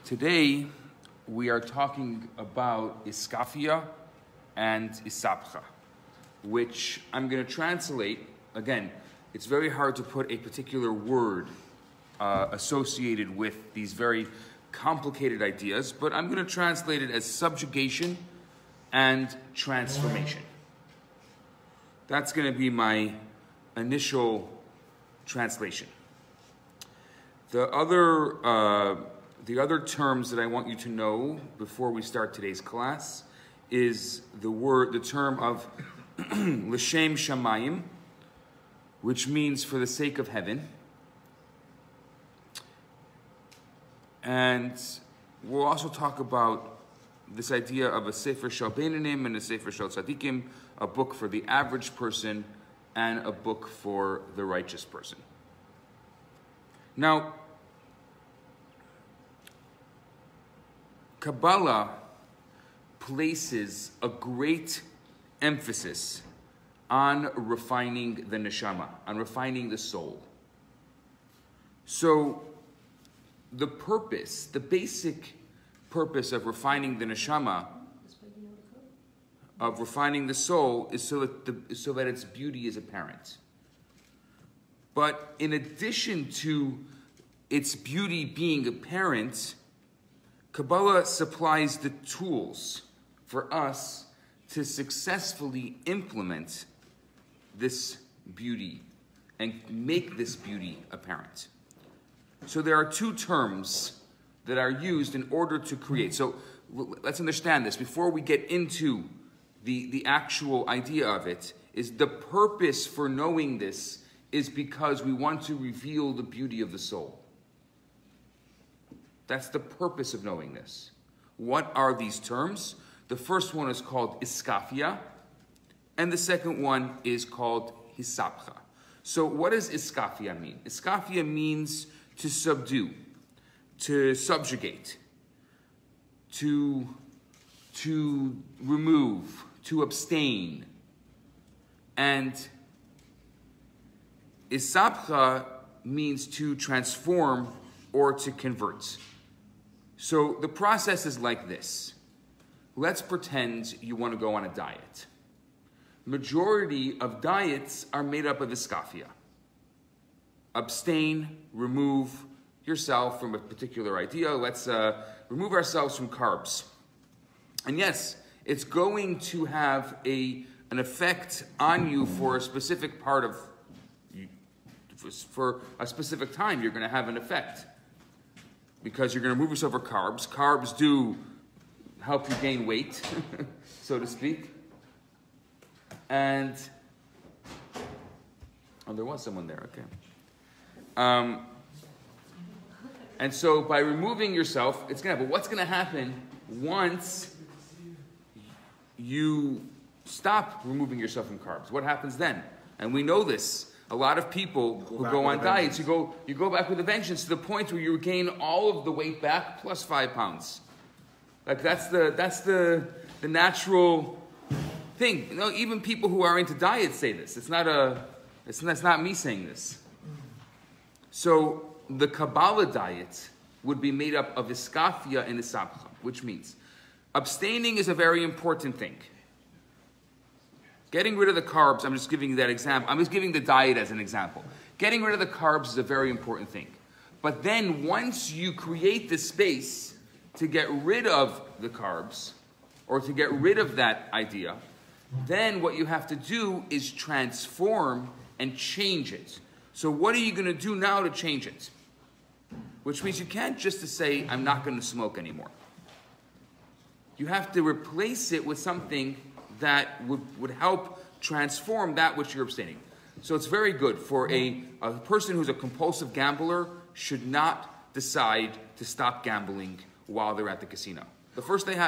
Today, we are talking about Iskafia and Isapcha, which I'm going to translate. Again, it's very hard to put a particular word associated with these very complicated ideas, but I'm going to translate it as subjugation and transformation. That's going to be my initial translation. The other terms that I want you to know before we start today's class is the term of l'shem shamayim, which means for the sake of heaven. And we'll also talk about this idea of a sefer shel beinanim and a sefer shel tzadikim, a book for the average person and a book for the righteous person. Now, Kabbalah places a great emphasis on refining the Neshama, on refining the soul. So, the basic purpose of refining the Neshama, of refining the soul, is so that its beauty is apparent. But in addition to its beauty being apparent, Kabbalah supplies the tools for us to successfully implement this beauty and make this beauty apparent. So there are two terms that are used in order to create. So let's understand this. Before we get into the actual idea of it, is the purpose for knowing this is because we want to reveal the beauty of the soul. That's the purpose of knowing this. What are these terms? The first one is called Iskafya, and the second one is called Isapcha. So what does Iskafya mean? Iskafya means to subdue, to subjugate, to remove, to abstain. And Isapcha means to transform or to convert. So the process is like this. Let's pretend you want to go on a diet. Majority of diets are made up of Iskafia. Abstain, remove yourself from a particular idea. Let's remove ourselves from carbs. And yes, it's going to have an effect on you for a specific part of, for a specific time, you're going to have an effect. Because you're going to remove yourself from carbs. Carbs do help you gain weight, so to speak. And, oh, there was someone there, okay. And so by removing yourself, it's going to happen. What's going to happen once you stop removing yourself from carbs? What happens then? And we know this. A lot of people who go on diets, you go back with a vengeance to the point where you gain all of the weight back plus 5 pounds. Like that's the natural thing. You know, even people who are into diets say this. It's not me saying this. So the Kabbalah diet would be made up of Iskafia and Isapcha, which means abstaining is a very important thing. Getting rid of the carbs, I'm just giving you that example. I'm just giving the diet as an example. Getting rid of the carbs is a very important thing. But then once you create the space to get rid of the carbs, or to get rid of that idea, then what you have to do is transform and change it. So what are you going to do now to change it? Which means you can't just say, I'm not going to smoke anymore. You have to replace it with something that would help transform that which you're abstaining. So it's very good for a person who's a compulsive gambler should not decide to stop gambling while they're at the casino. The first thing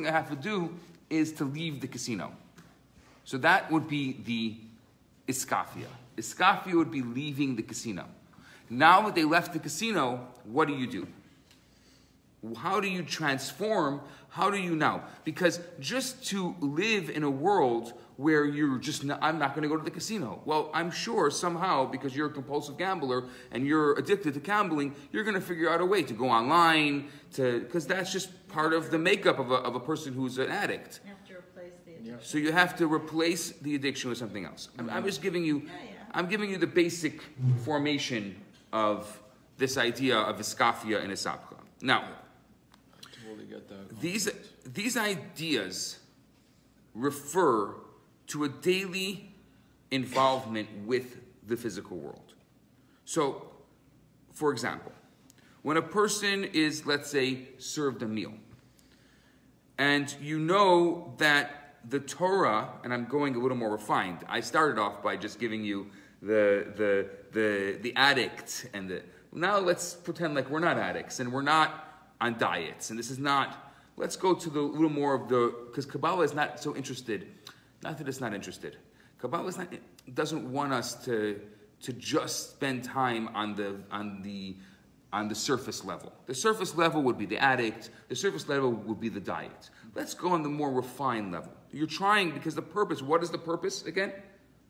they have to do is to leave the casino. So that would be the Iskafia. Iskafia would be leaving the casino. Now that they left the casino, what do? How do you transform? How do you now? Because just to live in a world where you're just, I'm not going to go to the casino. Well, I'm sure somehow, because you're a compulsive gambler and you're addicted to gambling, you're going to figure out a way to go online, because that's just part of the makeup of a person who's an addict. You have to replace the addiction. So you have to replace the addiction with something else. I'm just giving you, I'm giving you the basic formation of this idea of Iskafia and Isapcha. Now, Totally get that. these ideas refer to a daily involvement with the physical world. So, for example, when a person is, let's say, served a meal, and you know that the Torah, and I'm going a little more refined. I started off by just giving you the addict and the. Now let's pretend like we're not addicts and we're not on diets, and this is not. Let's go to the little more of the, because Kabbalah is not so interested. Not that it's not interested. Kabbalah is not, doesn't want us to just spend time on the surface level. The surface level would be the addict. The surface level would be the diet. Let's go on the more refined level. You're trying, because the purpose, what is the purpose again?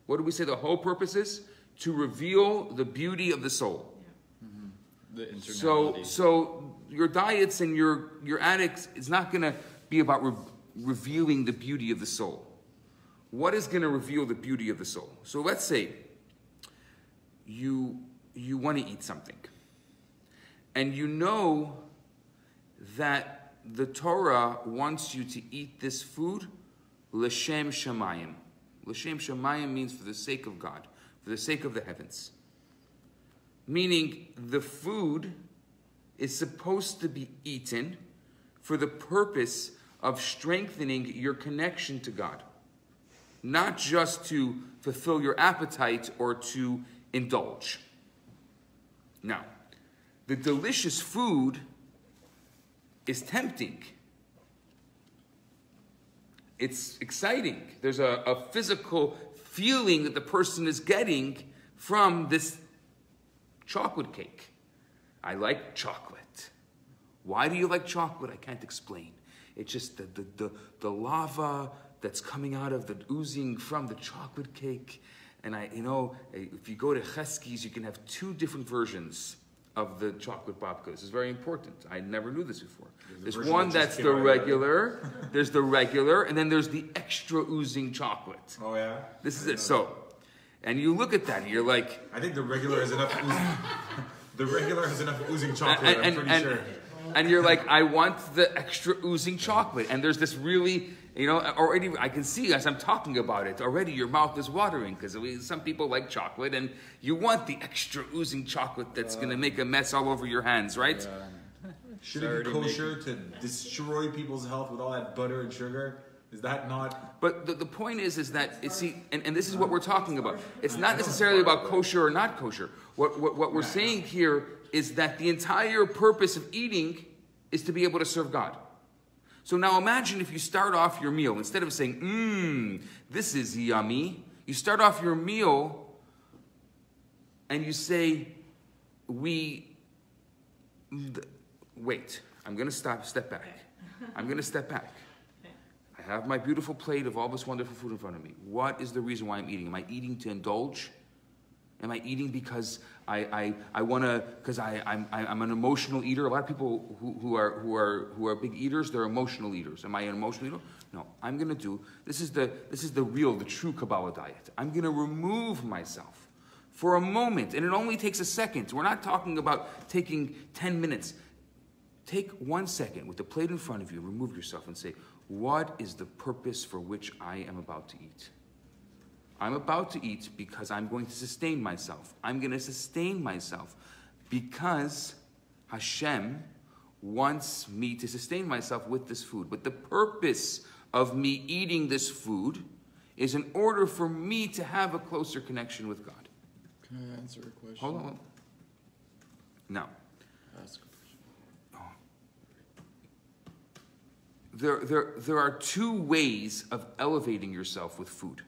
What do we say the whole purpose is? To reveal the beauty of the soul. Yeah. The internality. So your diets and your addicts, it's not going to be about revealing the beauty of the soul. What is going to reveal the beauty of the soul? So let's say you want to eat something, and you know that the Torah wants you to eat this food l'shem shamayim. L'shem shamayim means for the sake of God, for the sake of the heavens. Meaning the food is supposed to be eaten for the purpose of strengthening your connection to God. Not just to fulfill your appetite or to indulge. Now, the delicious food is tempting. It's exciting. There's a physical feeling that the person is getting from this chocolate cake. I like chocolate. Why do you like chocolate? I can't explain. It's just the lava that's coming out of the oozing from the chocolate cake. And if you go to Chesky's, you can have two different versions of the chocolate babka. This is very important. I never knew this before. There's one that's the regular, there's the regular, and then there's the extra oozing chocolate. Oh yeah? This is it. So, and you look at that and you're like... I think the regular has enough oozing. The regular has enough oozing chocolate, I'm pretty sure. And you're like, I want the extra oozing chocolate. And there's this really, already I can see as I'm talking about it, already your mouth is watering because some people like chocolate and you want the extra oozing chocolate that's going to make a mess all over your hands, right? Yeah. Should it be kosher to destroy people's health with all that butter and sugar? Is that not? But the point is that, and this is what we're talking about. It's not necessarily about kosher or not kosher. What we're saying here is that the entire purpose of eating is to be able to serve God. So now imagine if you start off your meal, instead of saying, this is yummy, you start off your meal and you say, wait, I'm going to step back. I'm going to step back. I have my beautiful plate of all this wonderful food in front of me. What is the reason why I'm eating? Am I eating to indulge? Am I eating because I want to? Because I'm an emotional eater. A lot of people who are big eaters, they're emotional eaters. Am I an emotional eater? No. I'm going to do this is the true Kabbalah diet. I'm going to remove myself for a moment, and it only takes a second. We're not talking about taking 10 minutes. Take 1 second with the plate in front of you. Remove yourself and say, what is the purpose for which I am about to eat? I'm about to eat because I'm going to sustain myself. I'm going to sustain myself because Hashem wants me to sustain myself with this food. But the purpose of me eating this food is in order for me to have a closer connection with God. Can I answer a question? Hold on. Now. Ask a question. There are two ways of elevating yourself with food.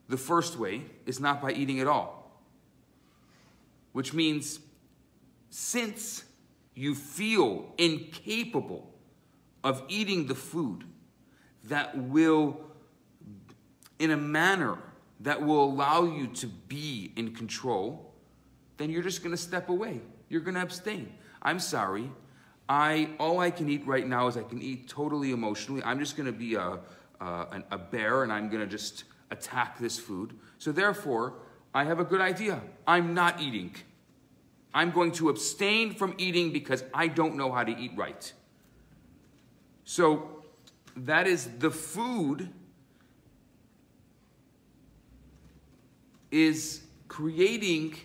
The first way is not by eating at all, which means since you feel incapable of eating the food that will in a manner that will allow you to be in control, then you're just going to step away. You're going to abstain. I'm sorry. All I can eat right now is I can eat totally emotionally. I'm just going to be a bear, and I'm going to just attack this food. So therefore, I have a good idea. I'm not eating. I'm going to abstain from eating because I don't know how to eat right. So that is the food is creating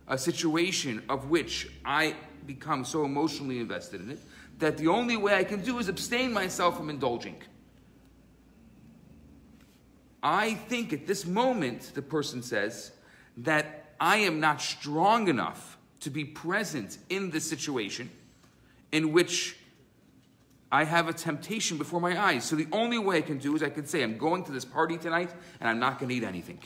a situation of which I become so emotionally invested in it that the only way I can do is abstain myself from indulging. I think at this moment, the person says, that I am not strong enough to be present in the situation in which I have a temptation before my eyes. So the only way I can do is I can say, I'm going to this party tonight and I'm not going to eat anything.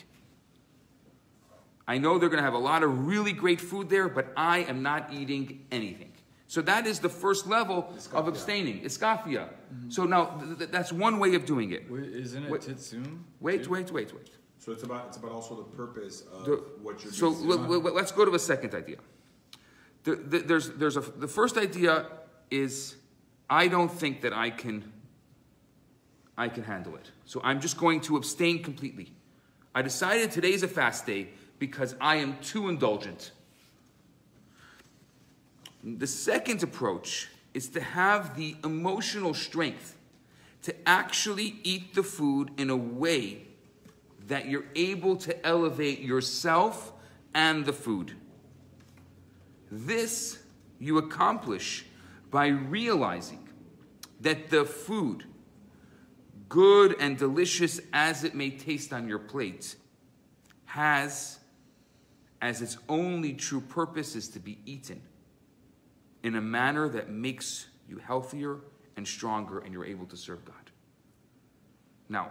I know they're going to have a lot of really great food there, but I am not eating anything. So that is the first level of abstaining. Iskafya. So now, that's one way of doing it. Isn't it Titsum? Wait. So it's about also the purpose of what you're So doing. let's go to a second idea. The first idea is, I don't think that I can handle it. So I'm just going to abstain completely. I decided today's a fast day because I am too indulgent. The second approach is to have the emotional strength to actually eat the food in a way that you're able to elevate yourself and the food. This you accomplish by realizing that the food, good and delicious as it may taste on your plate, has as its only true purpose is to be eaten in a manner that makes you healthier and stronger, and you're able to serve God. Now,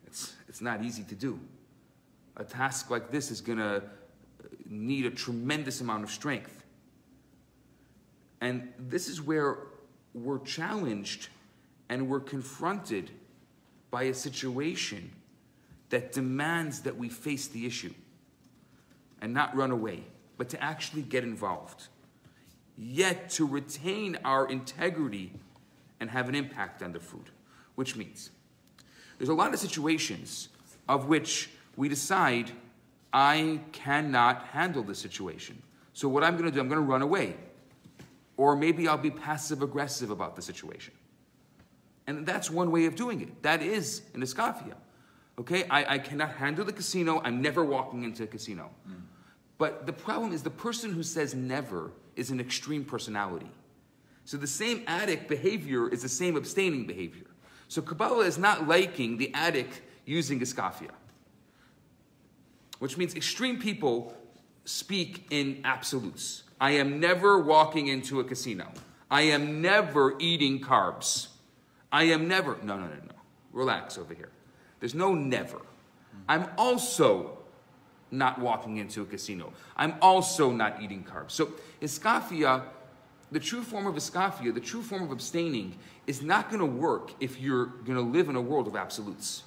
it's not easy to do. A task like this is going to need a tremendous amount of strength. And this is where we're challenged and we're confronted by a situation that demands that we face the issue and not run away, but to actually get involved, yet to retain our integrity and have an impact on the food. Which means there's a lot of situations of which we decide, I cannot handle this situation. So what I'm going to do, I'm going to run away. Or maybe I'll be passive-aggressive about the situation. And that's one way of doing it. That is an Iskafia. Okay, I cannot handle the casino. I'm never walking into a casino. But the problem is the person who says never is an extreme personality. So the same addict behavior is the same abstaining behavior. So Kabbalah is not liking the addict using Iskafia. Which means extreme people speak in absolutes. I am never walking into a casino. I am never eating carbs. I am never... No. Relax over here. There's no never. I'm also not walking into a casino. I'm also not eating carbs. So Iskafia, the true form of Iskafia, the true form of abstaining, is not going to work if you're going to live in a world of absolutes.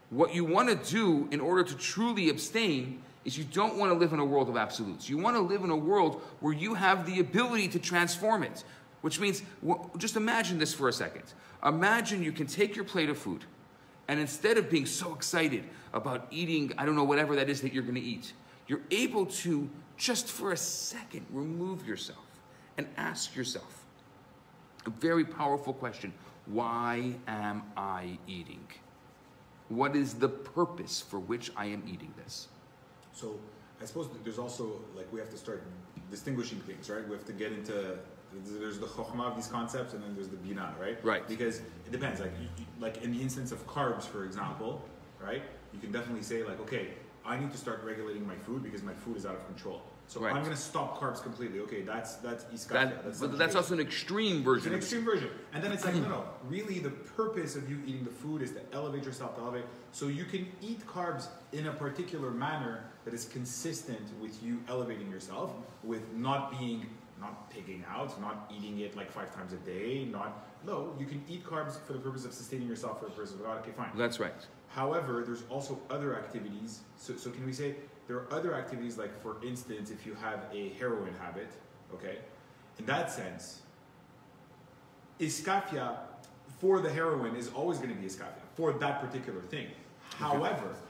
What you want to do in order to truly abstain is you don't want to live in a world of absolutes. You want to live in a world where you have the ability to transform it. Which means, just imagine this for a second. Imagine you can take your plate of food, and instead of being so excited about eating, I don't know, whatever that is that you're going to eat, you're able to, just for a second, remove yourself and ask yourself a very powerful question. Why am I eating? What is the purpose for which I am eating this? So I suppose there's also, like, we have to start distinguishing things, right? We have to get into, there's the chokhmah of these concepts, and then there's the binah, right? Right. Because it depends. Like in the instance of carbs, for example, right? You can definitely say, like, okay, I need to start regulating my food because my food is out of control. So right. I'm going to stop carbs completely. Okay, that's Iskafia. But that's also an extreme version. It's an extreme version. And then it's like, no. Really, the purpose of you eating the food is to elevate yourself, to elevate. So you can eat carbs in a particular manner that is consistent with you elevating yourself, with not being not pigging out, not eating it like 5 times a day, no, you can eat carbs for the purpose of sustaining yourself for the purpose of God, okay, fine. That's right. However, there's also other activities. So can we say there are other activities, like for instance, if you have a heroin habit, okay, in that sense, Iskafia for the heroin is always going to be Iskafia for that particular thing. Okay.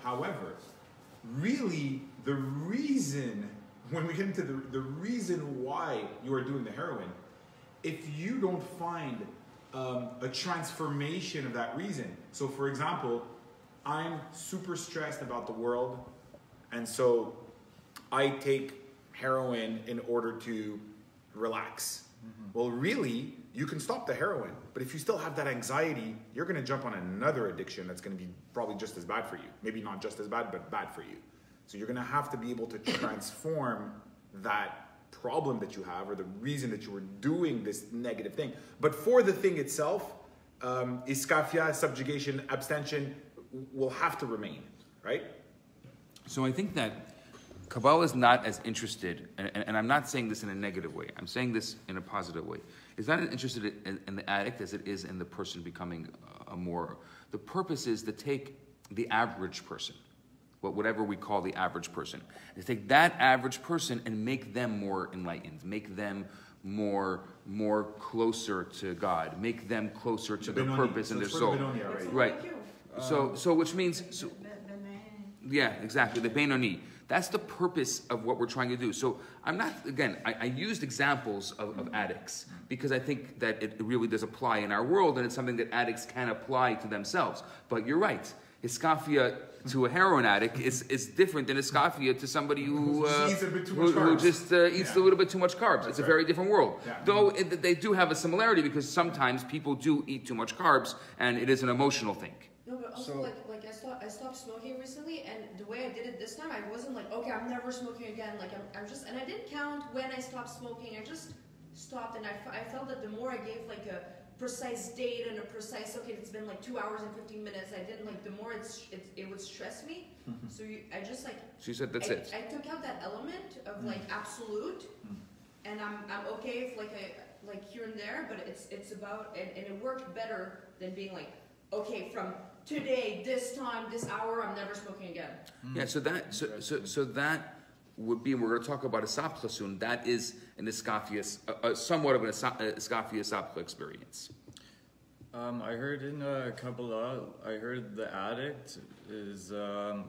However, really the reason, when we get into the reason why you are doing the heroin, if you don't find a transformation of that reason. So for example, I'm super stressed about the world, and so I take heroin in order to relax. Well, really, you can stop the heroin, but if you still have that anxiety, you're going to jump on another addiction that's going to be probably just as bad for you. Maybe not just as bad, but bad for you. So you're going to have to be able to transform that problem that you have, or the reason that you were doing this negative thing. But for the thing itself, Iskafia, subjugation, abstention, will have to remain, right? So I think that Kabbalah is not as interested, and I'm not saying this in a negative way, I'm saying this in a positive way. It's not as interested in the addict as it is in the person becoming a more... The purpose is to take the average person, whatever we call the average person, to take that average person and make them more enlightened, make them more closer to God, make them closer to their purpose and their soul. Right. So which means... Yeah, exactly, the Benoni. That's the purpose of what we're trying to do. So I'm not, again, I used examples of addicts because I think that it really does apply in our world, and it's something that addicts can apply to themselves. But you're right, Iskafia to a heroin addict is different than Iskafia to somebody who just eats a little bit too much carbs. It's a very different world. Yeah. Though they do have a similarity, because sometimes people do eat too much carbs, and it is an emotional thing. No, but also I stopped smoking recently, and the way I did it this time, I wasn't like, okay, I'm never smoking again. Like I'm just, and I didn't count when I stopped smoking. I just stopped, and I felt that the more I gave like a precise date and a precise, okay, it's been like 2 hours and 15 minutes. I didn't like, the more it would stress me. So I just like. She said that's it. I took out that element of like absolute, and I'm okay if like here and there, but it's about, and it worked better than being like, okay, from today, this time, this hour, I'm never smoking again. Yeah, so that would be, and we're going to talk about Isapcha soon, that is an Iskafia, somewhat of an Iskafia Isapcha experience. I heard in Kabbalah, I heard the addict is,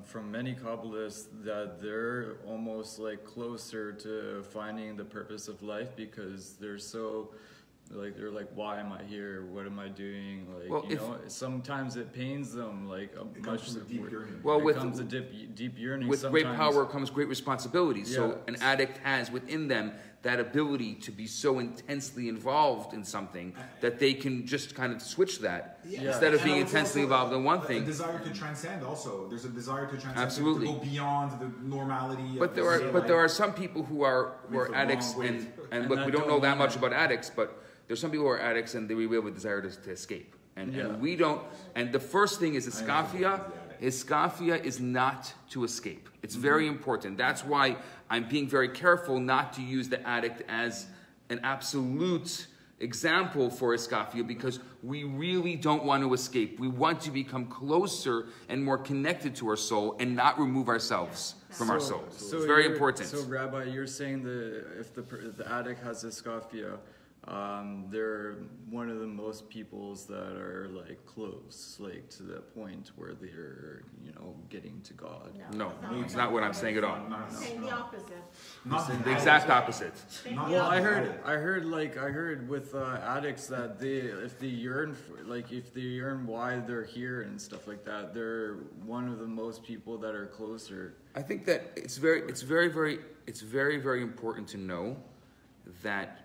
from many Kabbalists, that they're almost like closer to finding the purpose of life, because they're so... Like, they're like, why am I here? What am I doing? Like, well, you know, sometimes it pains them, like, much deep yearning. Well, it becomes a deep yearning. With great power comes great responsibility. Yeah. So an addict has within them that ability to be so intensely involved in something that they can just kind of switch that instead of being intensely involved in one thing. A desire to transcend also. There's a desire to transcend, absolutely, to go beyond the normality. But there are some people who are addicts, and look, we don't know that much about addicts, but there's some people who are addicts and they really have a desire to escape. And we don't, and the first thing is Iskafia. Iskafia is not to escape. It's very important. That's why I'm being very careful not to use the addict as an absolute example for Iskafia, because we really don't want to escape. We want to become closer and more connected to our soul and not remove ourselves from our soul. So it's very important. So Rabbi, you're saying that if the addict has Iskafia, they're one of the most peoples that are like close, like to that point where they're, you know, getting to God. No, it's not what I'm saying at all. Saying the opposite. The exact opposite. Well, I heard with addicts that if they yearn why they're here and stuff like that, they're one of the most people that are closer. I think that it's very, very important to know that.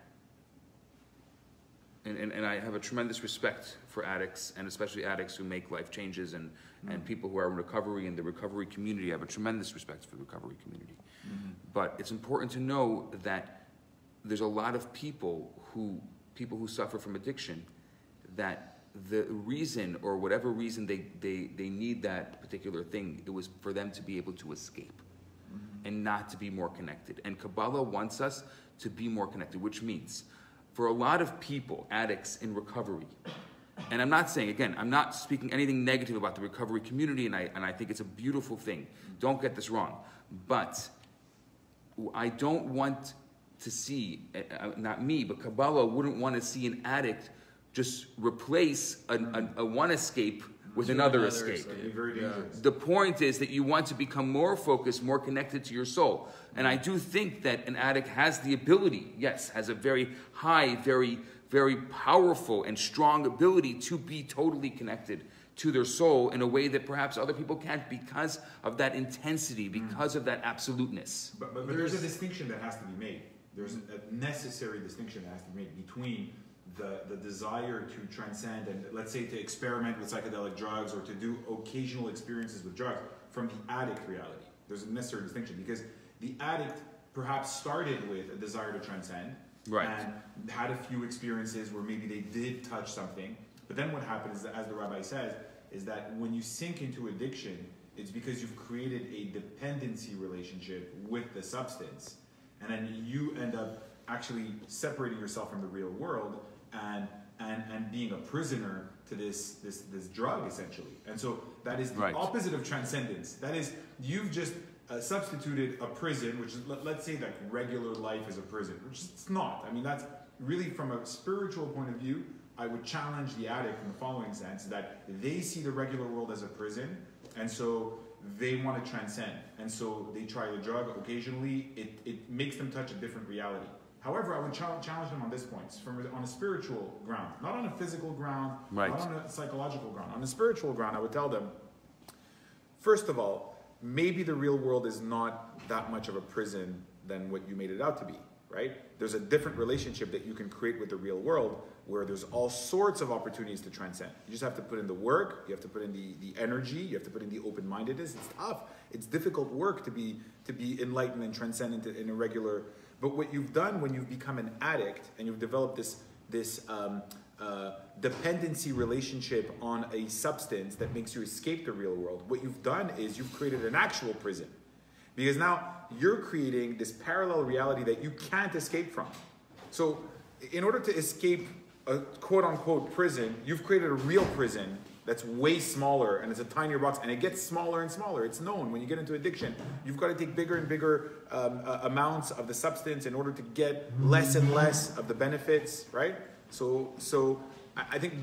And I have a tremendous respect for addicts, and especially addicts who make life changes, and people who are in recovery, and the recovery community. I have a tremendous respect for the recovery community. But it's important to know that there's a lot of people who suffer from addiction, that the reason, or whatever reason they need that particular thing, it was for them to be able to escape. and not to be more connected. And Kabbalah wants us to be more connected, which means for a lot of people, addicts in recovery, and I'm not saying, again, I'm not speaking anything negative about the recovery community, and I think it's a beautiful thing. Don't get this wrong. But I don't want to see, not me, but Kabbalah wouldn't want to see an addict just replace a one escape with another escape. That'd be very dangerous. The point is that you want to become more focused, more connected to your soul. And I do think that an addict has the ability, yes, has a very high, very, very powerful and strong ability to be totally connected to their soul in a way that perhaps other people can't because of that intensity, because of that absoluteness. But there's a distinction that has to be made. There's a necessary distinction that has to be made between the desire to transcend and, let's say, to experiment with psychedelic drugs or to do occasional experiences with drugs from the addict reality. There's a necessary distinction because the addict perhaps started with a desire to transcend, right, and had a few experiences where maybe they did touch something. But then what happens, as the Rabbi says, is that when you sink into addiction, it's because you've created a dependency relationship with the substance. And then you end up actually separating yourself from the real world and being a prisoner to this drug, essentially. And so that is the right, opposite of transcendence. That is, you've just substituted a prison, which is, let's say that regular life is a prison, which it's not. I mean, that's really, from a spiritual point of view, I would challenge the addict in the following sense, that they see the regular world as a prison, and so they want to transcend. And so they try the drug occasionally. It makes them touch a different reality. However, I would challenge them on this point, on a spiritual ground, not on a physical ground, right, not on a psychological ground. On a spiritual ground, I would tell them, first of all, maybe the real world is not that much of a prison than what you made it out to be, right? There's a different relationship that you can create with the real world where there's all sorts of opportunities to transcend. You just have to put in the work, you have to put in the energy, you have to put in the open-mindedness. It's tough. It's difficult work to be enlightened and transcend in a regular. But what you've done when you've become an addict and you've developed this dependency relationship on a substance that makes you escape the real world, what you've done is you've created an actual prison. Because now you're creating this parallel reality that you can't escape from. So in order to escape a quote-unquote prison, you've created a real prison that's way smaller, and it's a tinier box, and it gets smaller and smaller. It's known when you get into addiction, you've got to take bigger and bigger amounts of the substance in order to get less and less of the benefits, right? So I think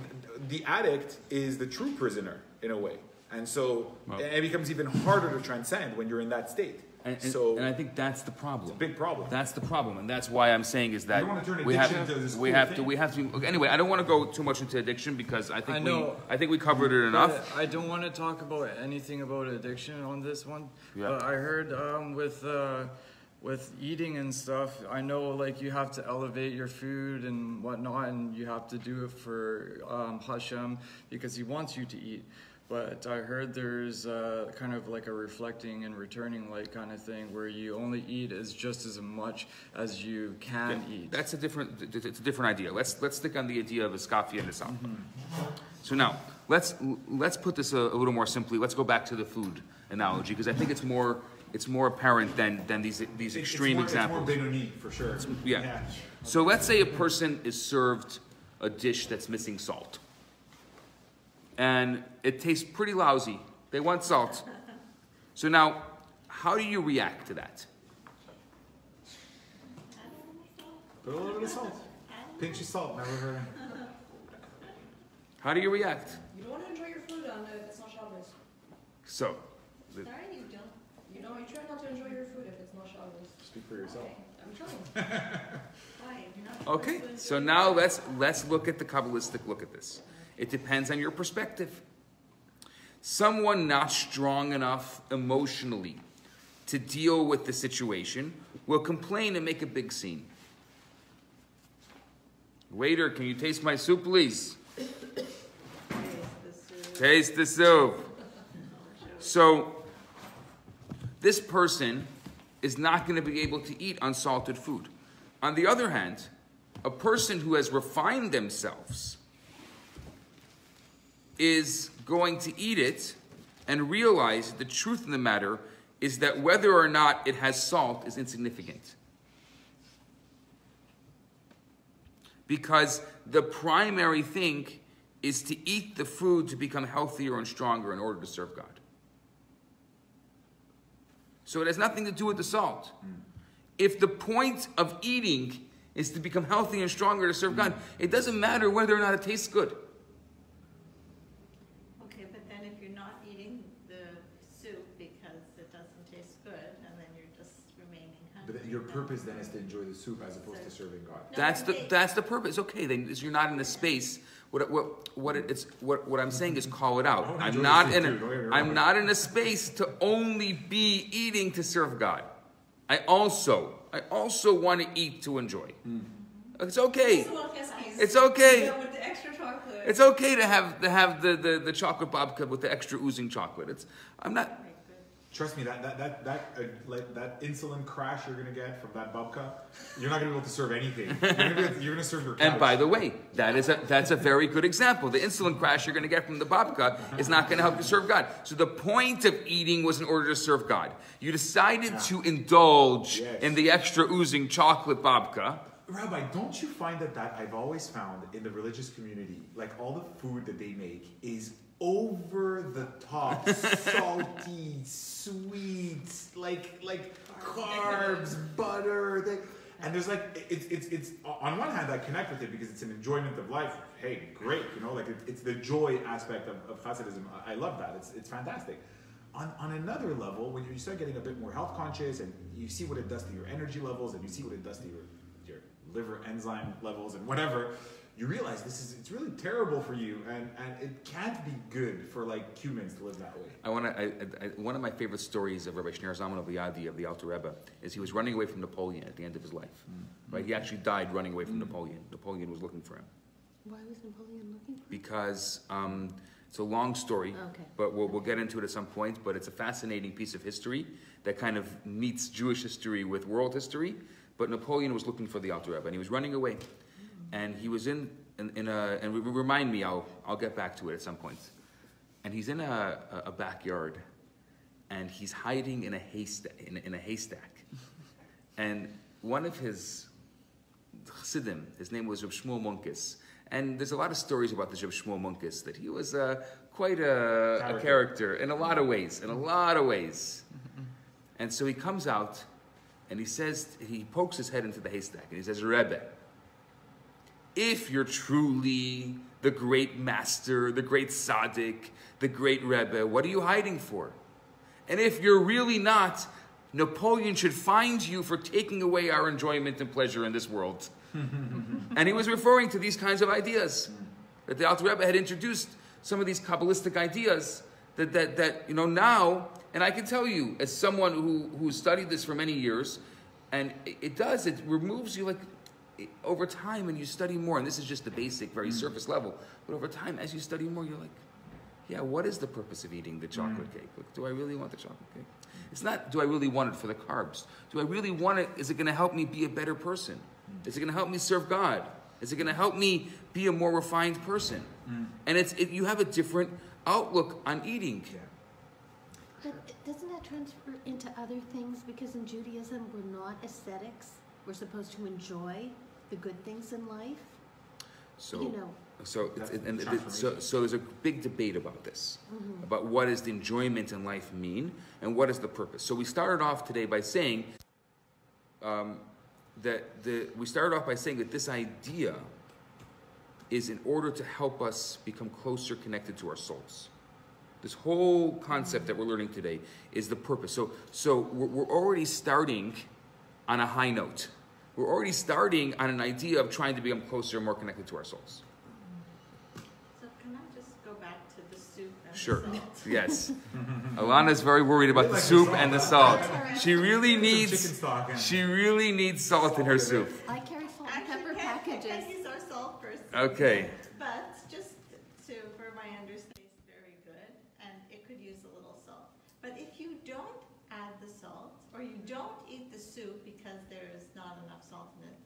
the addict is the true prisoner in a way. And so it becomes even harder to transcend when you're in that state. And I think that's the problem. It's a big problem. That's the problem, and that's why I'm saying is that you don't want to turn addiction into this we have to. Anyway, I don't want to go too much into addiction because I think we covered it enough. I don't want to talk about anything about addiction on this one. Yeah. But I heard with eating and stuff, I know like you have to elevate your food and whatnot, and you have to do it for Hashem because He wants you to eat. But I heard there's kind of like a reflecting and returning like kind of thing where you only eat just as much as you can eat. It's a different idea. Let's stick on the idea of Iskafya and Isapcha. So now let's put this a little more simply. Let's go back to the food analogy because I think it's more apparent than these extreme examples. It's more Benoni for sure. Yeah. So let's say a person is served a dish that's missing salt. And it tastes pretty lousy. They want salt. So now, how do you react to that? Put a little bit of salt. Pinch of salt. Never heard. How do you react? You don't want to enjoy your food on it's not Shabbos. So. Sorry, you don't. You try not to enjoy your food if it's not Shabbos. Speak for yourself. Okay. I'm trying. Okay, so now let's look at the Kabbalistic look at this. It depends on your perspective. Someone not strong enough emotionally to deal with the situation will complain and make a big scene. Waiter, can you taste my soup, please? Taste the soup. So, this person is not going to be able to eat unsalted food. On the other hand, a person who has refined themselves is going to eat it and realize the truth of the matter is that whether or not it has salt is insignificant. Because the primary thing is to eat the food to become healthier and stronger in order to serve God. So it has nothing to do with the salt. If the point of eating is to become healthy and stronger to serve God, it doesn't matter whether or not it tastes good. Okay, but then if you're not eating the soup because it doesn't taste good, and then you're just remaining hungry. But your purpose then is to enjoy the soup as opposed to serving God. No, That's the purpose. Okay, then you're not in a space. What I'm saying is call it out. I'm not in a space to only be eating to serve God. I also want to eat to enjoy. It's okay. It's okay. With the extra chocolate. It's okay to have the chocolate babka with the extra oozing chocolate. I'm not. Trust me, that insulin crash you're gonna get from that babka, you're not gonna be able to serve anything. You're gonna serve your couch. And by the way, that's a very good example. The insulin crash you're going to get from the babka is not going to help you serve God. So the point of eating was in order to serve God. You decided to indulge in the extra oozing chocolate babka. Rabbi, don't you find that I've always found in the religious community, like all the food that they make is over the top, salty, sweet, like carbs, butter. And there's like it's on one hand I connect with it because it's an enjoyment of life. Hey, great, like it's the joy aspect of Hasidism. I love that. It's fantastic. On another level, when you start getting a bit more health conscious and you see what it does to your energy levels and you see what it does to your liver enzyme levels and whatever, you realize it's really terrible for you, and it can't be good for like humans to live that way. One of my favorite stories of Rabbi Shneur Zalman of Liadi of the Alter Rebbe is he was running away from Napoleon at the end of his life. Right? He actually died running away from Napoleon. Napoleon was looking for him. Why was Napoleon looking for him? Because it's a long story, but we'll get into it at some point. But it's a fascinating piece of history that kind of meets Jewish history with world history. But Napoleon was looking for the Alter Rebbe, and he was running away. And he was in a, and remind me, I'll get back to it at some point. And he's in a backyard, and he's hiding in a haystack. And one of his chassidim, his name was Reb Shmuel Munkes. And there's a lot of stories about this Reb Shmuel Munkes, that he was quite a character in a lot of ways, And so he comes out, and he pokes his head into the haystack, and he says, Rebbe, if you're truly the great master, the great tzaddik, the great Rebbe, what are you hiding for? And if you're really not, Napoleon should find you for taking away our enjoyment and pleasure in this world. And he was referring to these kinds of ideas, that the Alter Rebbe had introduced some of these Kabbalistic ideas that now, and I can tell you, as someone who studied this for many years, and it removes you like, over time, and you study more, and this is just the basic, very surface level, but over time, as you study more, you're like, yeah, what is the purpose of eating the chocolate cake? Like, do I really want the chocolate cake? It's not, do I really want it for the carbs? Do I really want it? Is it going to help me be a better person? Is it going to help me serve God? Is it going to help me be a more refined person? And you have a different outlook on eating. But doesn't that transfer into other things? Because in Judaism, we're not ascetics. We're supposed to enjoy the good things in life. So there's a big debate about this, about what does the enjoyment in life mean, and what is the purpose. So we started off today by saying that this idea is in order to help us become closer connected to our souls. This whole concept that we're learning today is the purpose. So we're already starting on a high note. We're already starting on an idea of trying to become closer and more connected to our souls. So can I just go back to the soup and Sure. the salt? Yes. Alana's very worried about the soup and the salt. She really needs salt in her soup. I carry salt and pepper packages. He's our salt person. Okay. But just for my understanding, it's very good, and it could use a little salt. But if you don't add the salt, or you don't eat the soup because there is not enough salt in it,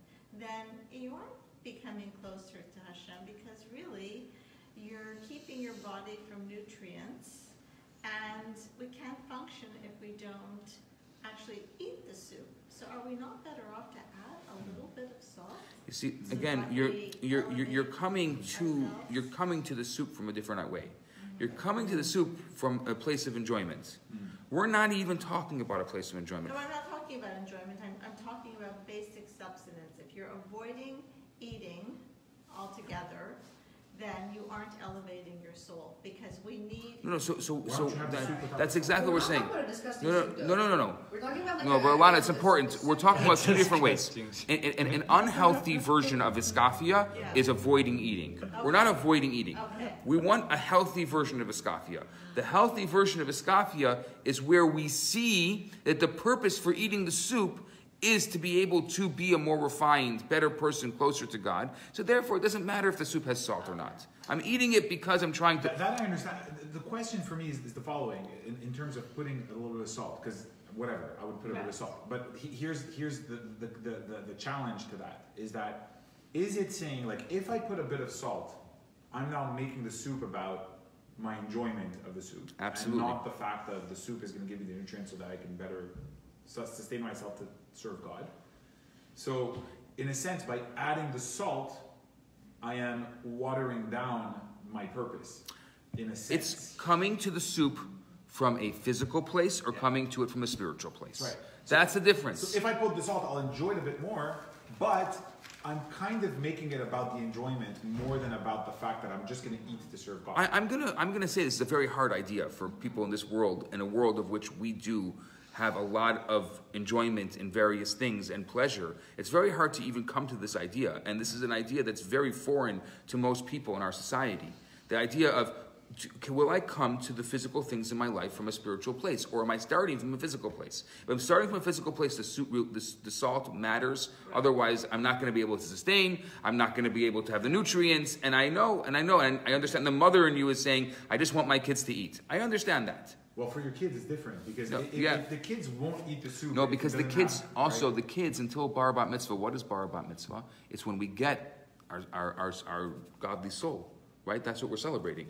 then you aren't becoming closer to Hashem, because really you're keeping your body from nutrients, and we can't function if we don't actually eat the soup. So are we not better off to add a little bit of salt? You see, So again, that you're coming to the soup from a different way. You're coming to the soup from a place of enjoyment. We're not even talking about a place of enjoyment. No, I'm not talking about enjoyment. I'm talking about basic substance. If you're avoiding eating altogether, then you aren't elevating your soul, because we need. No, that's exactly what we're saying. No. We're talking about like No, but Alana, it's important. We're talking about two different ways. An unhealthy version of Iskafia is avoiding eating. We're not avoiding eating. Okay. We want a healthy version of Iskafia. The healthy version of Iskafia is where we see that the purpose for eating the soup is to be able to be a more refined, better person, closer to God. So therefore, it doesn't matter if the soup has salt or not. I'm eating it because I'm trying to... That I understand. The question for me is the following, in terms of putting a little bit of salt, because whatever, I would put a bit of salt. But here's the challenge to that, is it saying, like, if I put a bit of salt, I'm now making the soup about my enjoyment of the soup. Absolutely. And not the fact that the soup is going to give me the nutrients so that I can better sustain myself to serve God. So, in a sense, by adding the salt, I am watering down my purpose. In a sense, it's coming to the soup from a physical place or coming to it from a spiritual place. Right. That's the difference. So if I put the salt, I'll enjoy it a bit more, but I'm kind of making it about the enjoyment more than about the fact that I'm just going to eat to serve God. I'm gonna say this is a very hard idea for people in this world, in a world of which we do have a lot of enjoyment in various things and pleasure. It's very hard to even come to this idea, and this is an idea that's very foreign to most people in our society. The idea of, will I come to the physical things in my life from a spiritual place, or am I starting from a physical place? If I'm starting from a physical place, the salt matters. Otherwise, I'm not going to be able to sustain. I'm not going to be able to have the nutrients. And I know, and I understand. The mother in you is saying, I just want my kids to eat. I understand that. Well, for your kids, it's different, because if the kids won't eat the soup. No, because the kids, right? the kids, until Bar Bat Mitzvah, what is Bar Bat Mitzvah? It's when we get our godly soul, right? That's what we're celebrating.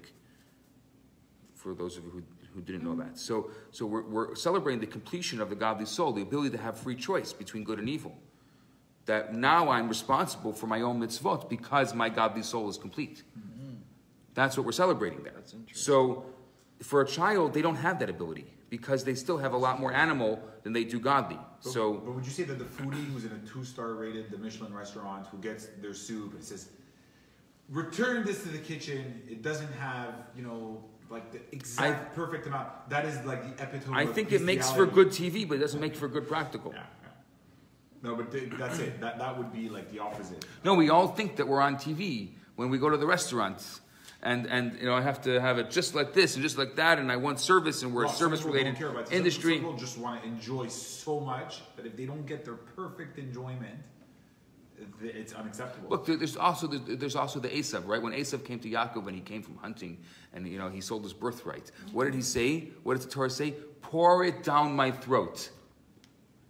For those of you who didn't know that. So we're celebrating the completion of the godly soul, the ability to have free choice between good and evil. That now I'm responsible for my own mitzvot because my godly soul is complete. Mm-hmm. That's what we're celebrating there. That's interesting. So for a child, they don't have that ability because they still have a lot more animal than they do godly. But would you say that the foodie who's in a 2-star rated, the Michelin restaurant, who gets their soup and says, return this to the kitchen, it doesn't have, like the exact perfect amount. That is like the epitome. I think it makes for good TV, but it doesn't make for good practical. Yeah. No, but that's it. That would be like the opposite. No, we all think that we're on TV when we go to the restaurants, and I have to have it just like this and just like that, and I want service, and we're a service-related industry. Some people just want to enjoy so much that if they don't get their perfect enjoyment, it's unacceptable. Look, there's also the Esav, right? When Esav came to Yaakov and he came from hunting, and he sold his birthright. What did he say? What does the Torah say? Pour it down my throat.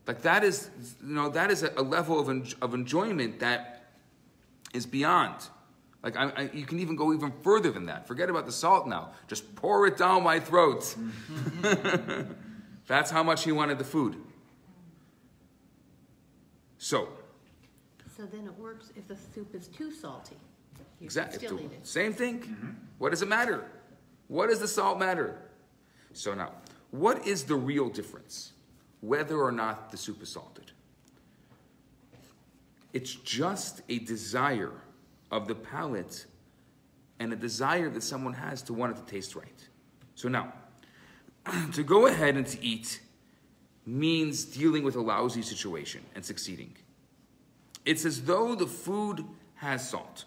Like that is a level of enjoyment that is beyond. Like you can even go even further than that. Forget about the salt now. Just pour it down my throat. That's how much he wanted the food. So then it works if the soup is too salty. Exactly. Still eat it. Same thing. Mm-hmm. What does it matter? What does the salt matter? So now, what is the real difference? Whether or not the soup is salted. It's just a desire of the palate and a desire that someone has to want it to taste right. So now, to go ahead and to eat means dealing with a lousy situation and succeeding. It's as though the food has salt.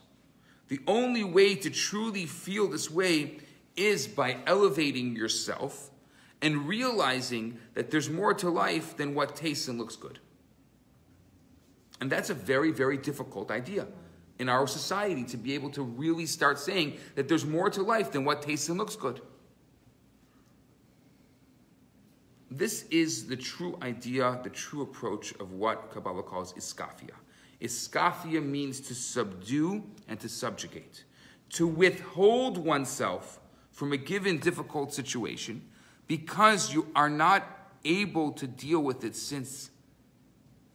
The only way to truly feel this way is by elevating yourself and realizing that there's more to life than what tastes and looks good. And that's a very, very difficult idea in our society, to be able to really start saying that there's more to life than what tastes and looks good. This is the true idea, the true approach of what Kabbalah calls Iskafya. Iskafia means to subdue and to subjugate, to withhold oneself from a given difficult situation because you are not able to deal with it since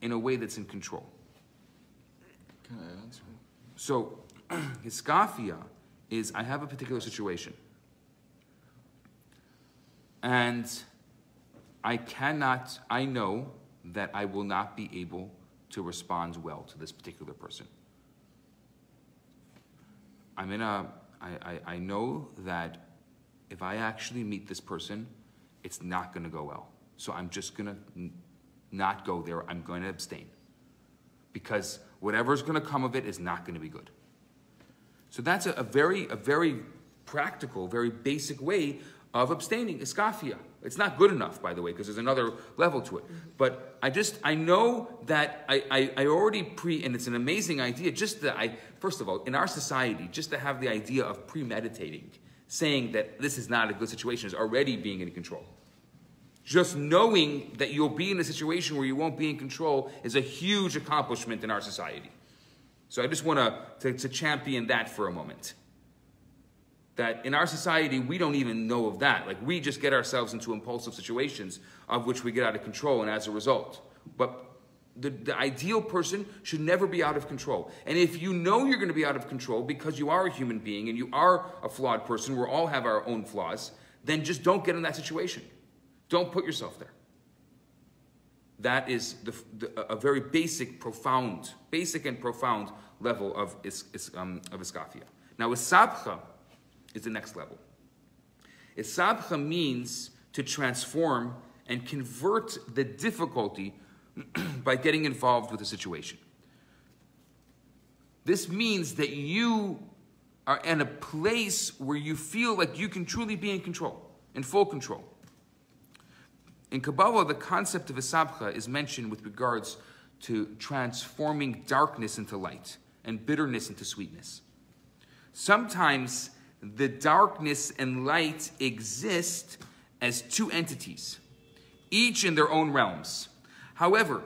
in a way that's in control. Can I answer? So, Iskafia is, I have a particular situation. And I know that I will not be able to respond well to this particular person. I know that if I actually meet this person, it's not going to go well. So I'm just going to not go there. I'm going to abstain. Because whatever's going to come of it is not going to be good. So that's a very practical, very basic way of abstaining, Iskafia. It's not good enough, by the way, because there's another level to it. But I know that I already and it's an amazing idea, just that first of all, in our society, just to have the idea of premeditating, saying that this is not a good situation is already being in control. Just knowing that you'll be in a situation where you won't be in control is a huge accomplishment in our society. So I just want to champion that for a moment. That in our society, we don't even know of that. Like, we just get ourselves into impulsive situations of which we get out of control, and as a result. But the ideal person should never be out of control. And if you know you're going to be out of control because you are a human being and you are a flawed person, we all have our own flaws, then just don't get in that situation. Don't put yourself there. That is a very basic and profound level of Iskafia. Now, Isapcha is the next level. Isapcha means to transform and convert the difficulty by getting involved with a situation. This means that you are in a place where you feel like you can truly be in control, in full control. In Kabbalah, the concept of Isapcha is mentioned with regards to transforming darkness into light and bitterness into sweetness. Sometimes the darkness and light exist as two entities, each in their own realms. However,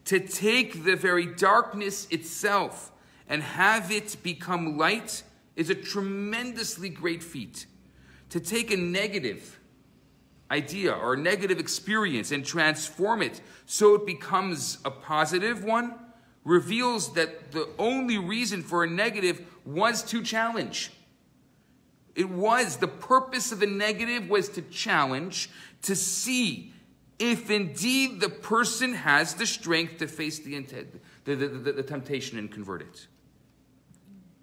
to take the very darkness itself and have it become light is a tremendously great feat. To take a negative idea or a negative experience and transform it so it becomes a positive one reveals that the only reason for a negative was to challenge. The purpose of the negative was to challenge, to see if indeed the person has the strength to face the temptation and convert it.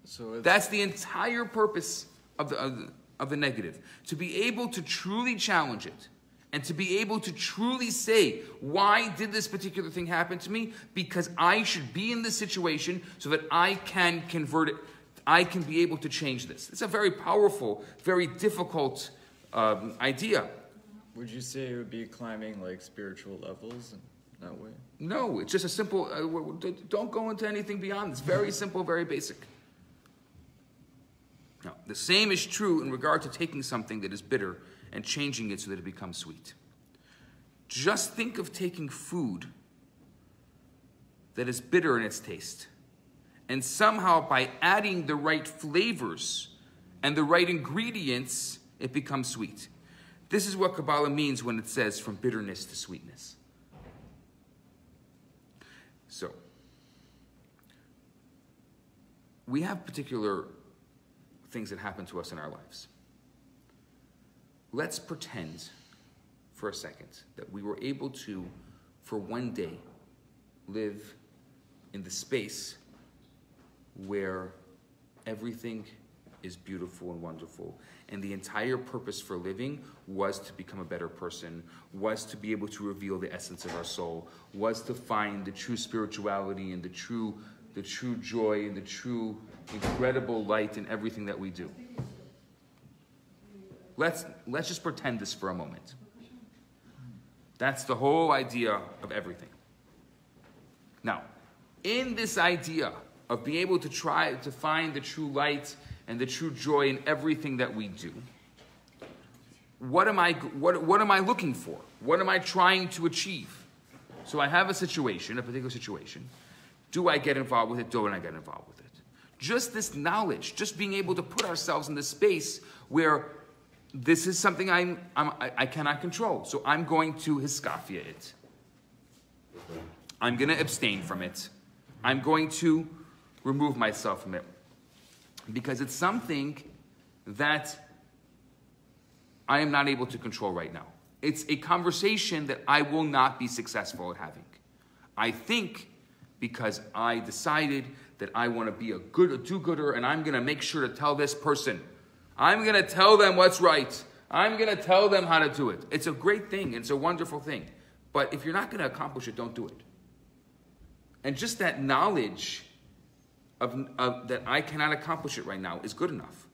So that's the entire purpose of the negative. To be able to truly challenge it and to be able to truly say, why did this particular thing happen to me? Because I should be in this situation so that I can convert it. I can be able to change this. It's a very powerful, very difficult idea. Would you say it would be climbing like spiritual levels in that way? No, it's just a simple, don't go into anything beyond. It's very simple, very basic. Now, the same is true in regard to taking something that is bitter and changing it so that it becomes sweet. Just think of taking food that is bitter in its taste, and somehow by adding the right flavors and the right ingredients, it becomes sweet. This is what Kabbalah means when it says from bitterness to sweetness. So, we have particular things that happen to us in our lives. Let's pretend for a second that we were able to, for one day, live in the space where everything is beautiful and wonderful, and the entire purpose for living was to become a better person, was to be able to reveal the essence of our soul, was to find the true spirituality and the true joy and the true incredible light in everything that we do. Let's just pretend this for a moment. That's the whole idea of everything. Now, in this idea of being able to try to find the true light and the true joy in everything that we do, what am I looking for? What am I trying to achieve? So I have a particular situation. Do I get involved with it? Don't I get involved with it? Just this knowledge, just being able to put ourselves in this space where this is something I cannot control. So I'm going to Iskafia it. I'm going to abstain from it. I'm going to remove myself from it. Because it's something that I am not able to control right now. It's a conversation that I will not be successful at having. I think because I decided that I want to be a do-gooder, and I'm going to make sure to tell this person. I'm going to tell them what's right. I'm going to tell them how to do it. It's a great thing. It's a wonderful thing. But if you're not going to accomplish it, don't do it. And just that knowledge of that I cannot accomplish it right now is good enough.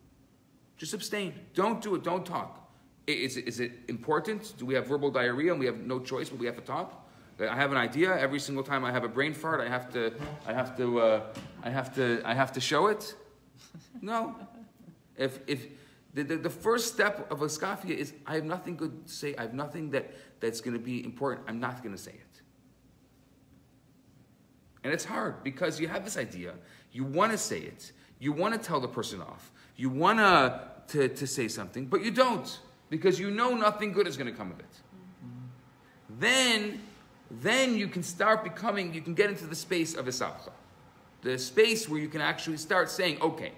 Just abstain. Don't do it. Don't talk. Is it important? Do we have verbal diarrhea and we have no choice but we have to talk? I have an idea. Every single time I have a brain fart, I have to show it. No. If the first step of Iskafia is I have nothing good to say. I have nothing that's going to be important. I'm not going to say it. And it's hard because you have this idea. You want to say it. You want to tell the person off. You want to say something, but you don't because you know nothing good is going to come of it. Then you can start becoming, you can get into the space of Isapcha. The space where you can actually start saying, okay,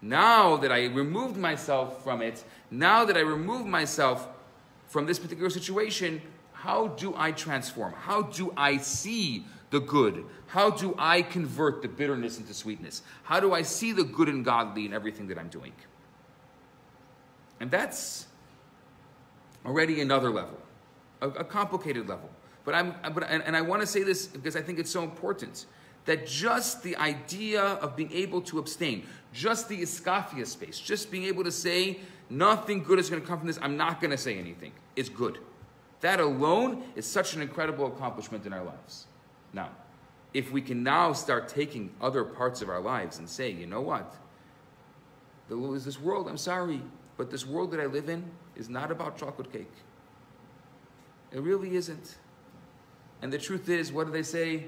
now that I removed myself from it, now that I removed myself from this particular situation, how do I transform? How do I see the good? How do I convert the bitterness into sweetness? How do I see the good and godly in everything that I'm doing? And that's already another level, a complicated level. But I want to say this because I think it's so important that just the idea of being able to abstain, just the Iskafia space, just being able to say nothing good is going to come from this, I'm not going to say anything, is good. That alone is such an incredible accomplishment in our lives. Now, if we can now start taking other parts of our lives and say, you know what, there is this world, I'm sorry, but this world that I live in is not about chocolate cake. It really isn't. And the truth is, what do they say?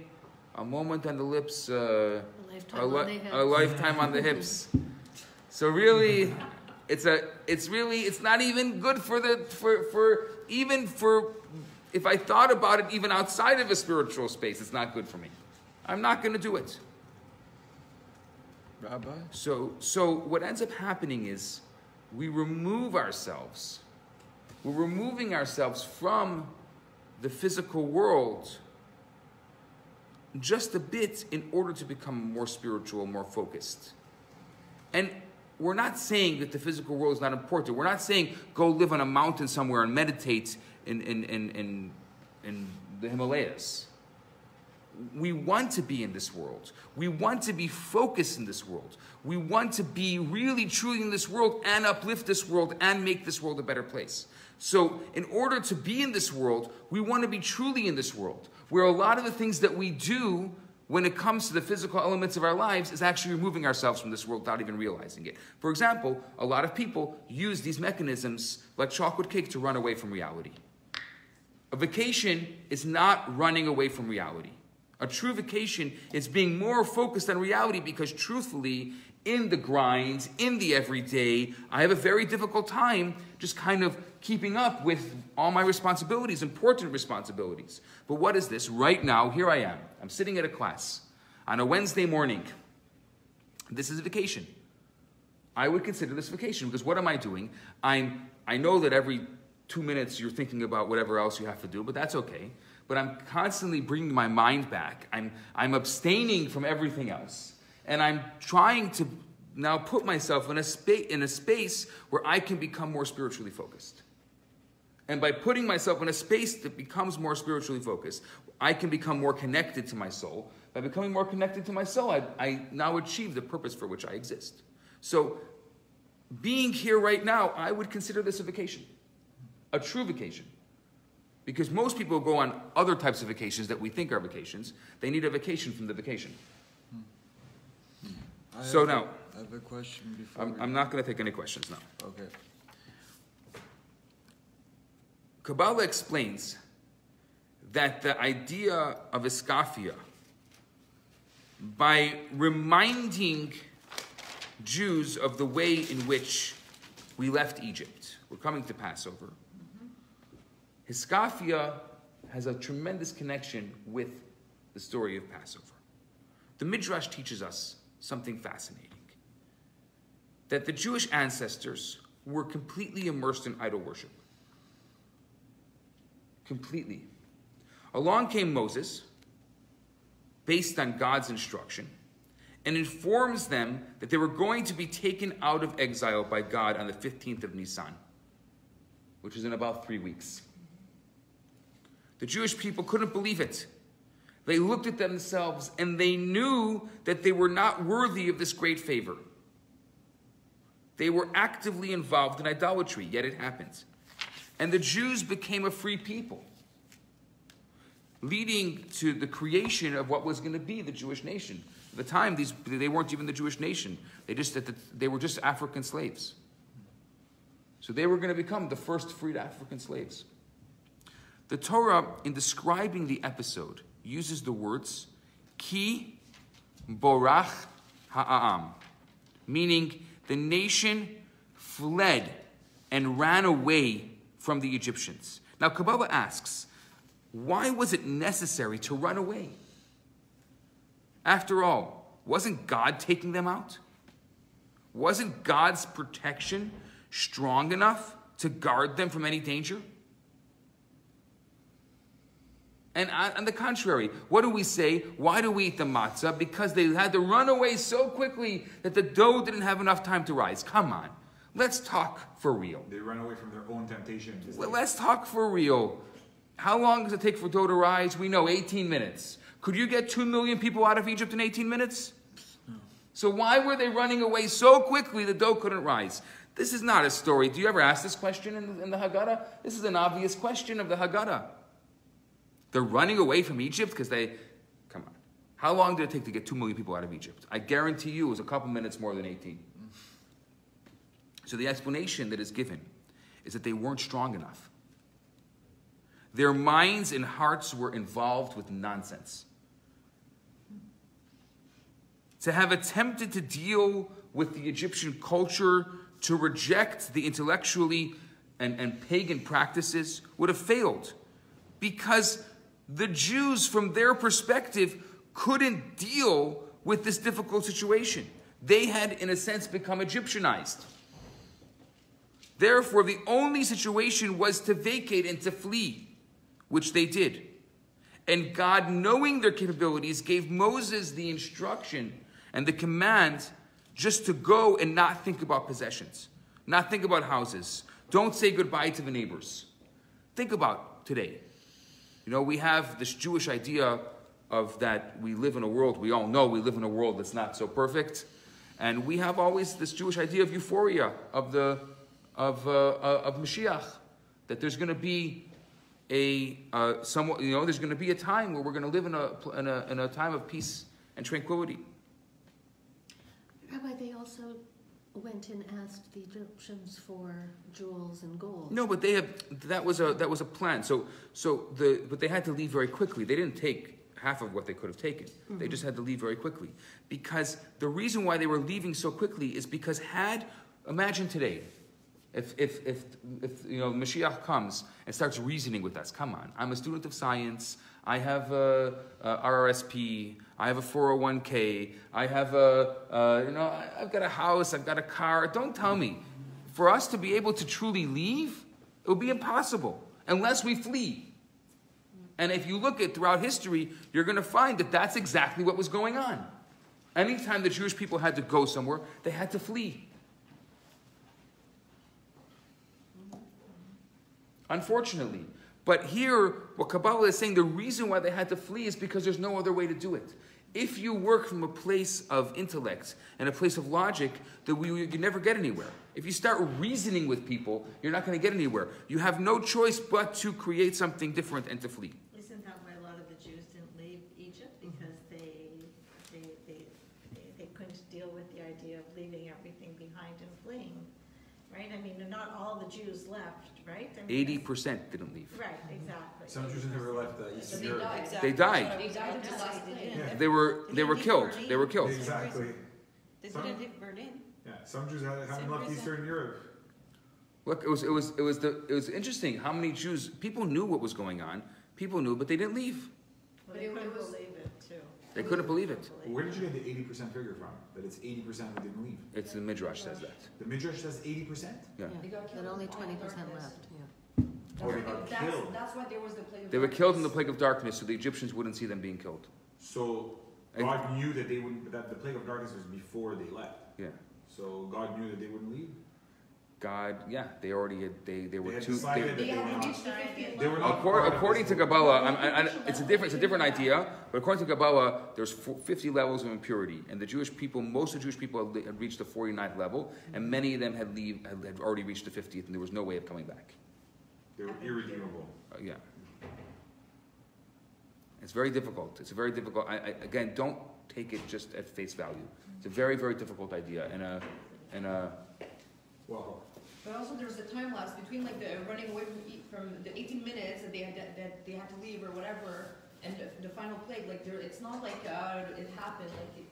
A moment on the lips, a lifetime on the hips. So really, it's not even good if I thought about it even outside of a spiritual space, it's not good for me. I'm not going to do it. Rabbi? So what ends up happening is we remove ourselves. We're removing ourselves from the physical world just a bit in order to become more spiritual, more focused. And we're not saying that the physical world is not important. We're not saying go live on a mountain somewhere and meditate in the Himalayas. We want to be in this world. We want to be focused in this world. We want to be really truly in this world and uplift this world and make this world a better place. So in order to be in this world, we want to be truly in this world, where a lot of the things that we do when it comes to the physical elements of our lives is actually removing ourselves from this world without even realizing it. For example, a lot of people use these mechanisms like chocolate cake to run away from reality. A vacation is not running away from reality. A true vacation is being more focused on reality because truthfully, in the grind, in the everyday, I have a very difficult time just kind of keeping up with all my responsibilities, important responsibilities. But what is this? Right now, here I am. I'm sitting at a class on a Wednesday morning. This is a vacation. I would consider this vacation because what am I doing? I know that every 2 minutes you're thinking about whatever else you have to do, but that's okay. But I'm constantly bringing my mind back. I'm abstaining from everything else. And I'm trying to now put myself in a space where I can become more spiritually focused. And by putting myself in a space that becomes more spiritually focused, I can become more connected to my soul. By becoming more connected to my soul, I now achieve the purpose for which I exist. So being here right now, I would consider this a vacation, a true vacation. Because most people go on other types of vacations that we think are vacations. They need a vacation from the vacation. I have a question before. I'm not going to take any questions now. Okay. Kabbalah explains that the idea of Iskafia, by reminding Jews of the way in which we left Egypt. We're coming to Passover. Iskafia has a tremendous connection with the story of Passover. The Midrash teaches us something fascinating. That the Jewish ancestors were completely immersed in idol worship. Completely. Along came Moses, based on God's instruction, and informs them that they were going to be taken out of exile by God on the 15th of Nisan, which is in about 3 weeks. The Jewish people couldn't believe it. They looked at themselves and they knew that they were not worthy of this great favor. They were actively involved in idolatry, yet it happened. And the Jews became a free people, leading to the creation of what was going to be the Jewish nation. At the time, they weren't even the Jewish nation. They were just African slaves. So they were going to become the first freed African slaves. The Torah, in describing the episode, uses the words ki borach ha'am, meaning the nation fled and ran away from the Egyptians. Now, Kabbalah asks, why was it necessary to run away? After all, wasn't God taking them out? Wasn't God's protection strong enough to guard them from any danger? And on the contrary, what do we say? Why do we eat the matzah? Because they had to run away so quickly that the dough didn't have enough time to rise. Come on, let's talk for real. They run away from their own temptation. Well, let's talk for real. How long does it take for dough to rise? We know 18 minutes. Could you get 2 million people out of Egypt in 18 minutes? No. So why were they running away so quickly the dough couldn't rise? This is not a story. Do you ever ask this question in the Haggadah? This is an obvious question of the Haggadah. They're running away from Egypt because come on. How long did it take to get 2 million people out of Egypt? I guarantee you it was a couple minutes more than 18. So the explanation that is given is that they weren't strong enough. Their minds and hearts were involved with nonsense. To have attempted to deal with the Egyptian culture, to reject the intellectually and pagan practices would have failed, because the Jews, from their perspective, couldn't deal with this difficult situation. They had, in a sense, become Egyptianized. Therefore, the only situation was to vacate and to flee, which they did. And God, knowing their capabilities, gave Moses the instruction and the command just to go and not think about possessions, not think about houses. Don't say goodbye to the neighbors. Think about today. You know, we have this Jewish idea of that we live in a world, we all know we live in a world that's not so perfect. And we have always this Jewish idea of euphoria, of Mashiach, that there's going to be there's going to be a time where we're going to live in a time of peace and tranquility. Rabbi, they also went and asked the Egyptians for jewels and gold. No, but that was a plan. But they had to leave very quickly. They didn't take half of what they could have taken. Mm-hmm. They just had to leave very quickly. Because the reason why they were leaving so quickly is because imagine today, if Mashiach comes and starts reasoning with us. Come on, I'm a student of science. I have a RRSP. I have a 401k. I have I've got a house. I've got a car. Don't tell me. For us to be able to truly leave, it would be impossible unless we flee. And if you look at throughout history, you're going to find that that's exactly what was going on. Anytime the Jewish people had to go somewhere, they had to flee. Unfortunately. But here, what Kabbalah is saying, the reason why they had to flee is because there's no other way to do it. If you work from a place of intellect and a place of logic, you never get anywhere. If you start reasoning with people, you're not going to get anywhere. You have no choice but to create something different and to flee. Isn't that why a lot of the Jews didn't leave Egypt? Because they couldn't deal with the idea of leaving everything behind and fleeing. Right? I mean, not all the Jews left, right? 80% didn't leave. Right, exactly. Some Jews never left Eastern Europe. They died. They died in the last day. Yeah. They were killed. They were killed. Exactly. They didn't leave Berlin. Yeah, some Jews haven't left Eastern Europe. Look, it was interesting how many Jews, people knew what was going on, people knew, but they didn't leave. But they couldn't believe it too. They couldn't believe it. Where did you get the 80% figure from? That it's 80% who didn't leave? It's the Midrash says that. The Midrash says 80%? Yeah. They got killed And only in the 20% darkness. left, yeah. Oh, they got killed. That's why there was the plague of They were killed in the darkness. plague of darkness, so the Egyptians wouldn't see them being killed. So God knew that they wouldn't, that the plague of darkness was before they left. Yeah. So God knew that they wouldn't leave? God, yeah, they already had, they were They had too. decided that They they were had not. reached the 50th They were level. not part of According this to whole- Kabbalah, it's a different idea, but according to Kabbalah, there's 50 levels of impurity, and the Jewish people, most of the Jewish people had reached the 49th level, and many of them had already reached the 50th, and there was no way of coming back. They were irredeemable. Yeah. It's very difficult. It's a very difficult. Again, don't take it just at face value. It's a very, very difficult idea, and Well, But also there was a time lapse between like the running away from the 18 minutes that they had to leave or whatever, and the final plague. Like it's not like it happened. Like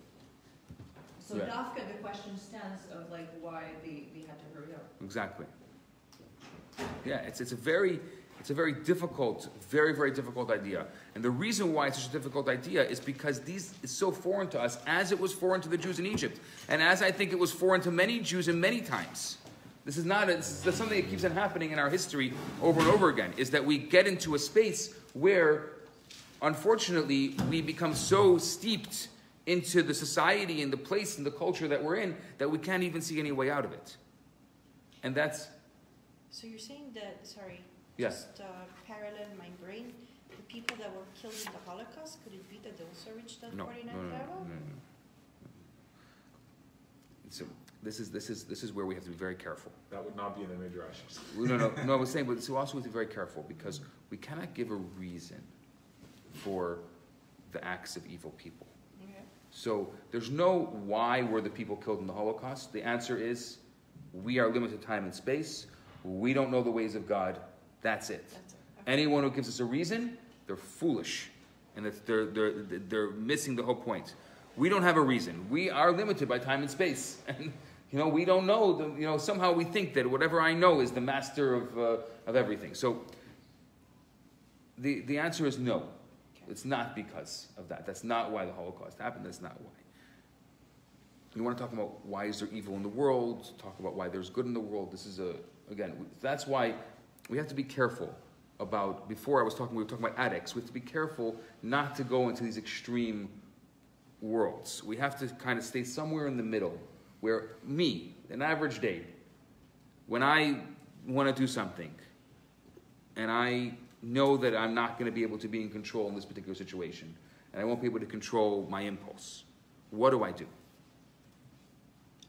so Yeah. Dafka, the question stands of like why they had to hurry up. exactly. Yeah, it's a very difficult, very, very difficult idea. And the reason why it's such a difficult idea is because it's so foreign to us, as it was foreign to the Jews in Egypt, and as I think it was foreign to many Jews in many times. This is something that keeps on happening in our history over and over again, is that we get into a space where, unfortunately, we become so steeped into the society and the place and the culture that we're in that we can't even see any way out of it. And that's... So you're saying that, sorry, Yes. just parallel my brain, the people that were killed in the Holocaust, could it be that they also reached that No, 49th level? no. So this is where we have to be very careful. that would not be in the Midrash. No, I was saying, but so also we have to be very careful because we cannot give a reason for the acts of evil people. Okay. So there's no why were the people killed in the Holocaust. The answer is we are limited time and space. We don't know the ways of God. That's it. That's it. Okay. Anyone who gives us a reason, they're foolish, and they're missing the whole point. We don't have a reason. We are limited by time and space, and we don't know. Somehow we think that whatever I know is the master of everything. So the answer is no. It's not because of that. That's not why the Holocaust happened. That's not why. You want to talk about why is there evil in the world? Talk about why there's good in the world. This is that's why we have to be careful about. Before we were talking about addicts. We have to be careful not to go into these extreme worlds. We have to kind of stay somewhere in the middle, where an average day, when I want to do something, and I know that I'm not going to be able to be in control in this particular situation, and I won't be able to control my impulse, what do? I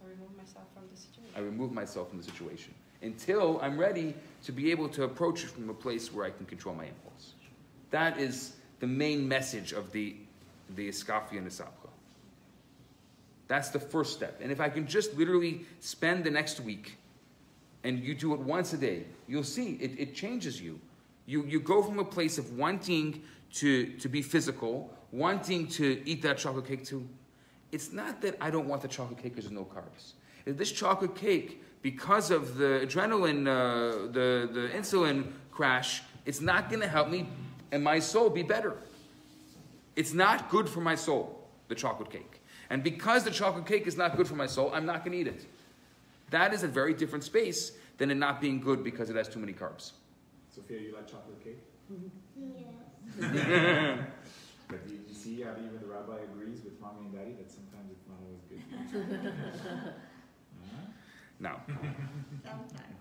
remove myself from the situation. I remove myself from the situation until I'm ready to be able to approach it from a place where I can control my impulse. That is the main message of the Iskafya and Isapcha. That's the first step. And if I can just literally spend the next week and you do it once a day, you'll see it changes you. You go from a place of wanting to be physical, wanting to eat that chocolate cake too. It's not that I don't want the chocolate cake because there's no carbs. This chocolate cake, because of the adrenaline, the insulin crash, it's not going to help me and my soul be better. It's not good for my soul, the chocolate cake. And because the chocolate cake is not good for my soul, I'm not going to eat it. That is a very different space than it not being good because it has too many carbs. Sophia, you like chocolate cake? Yes. But you see how even the rabbi agrees with mommy and daddy that sometimes it's not always good. Now, Sometimes.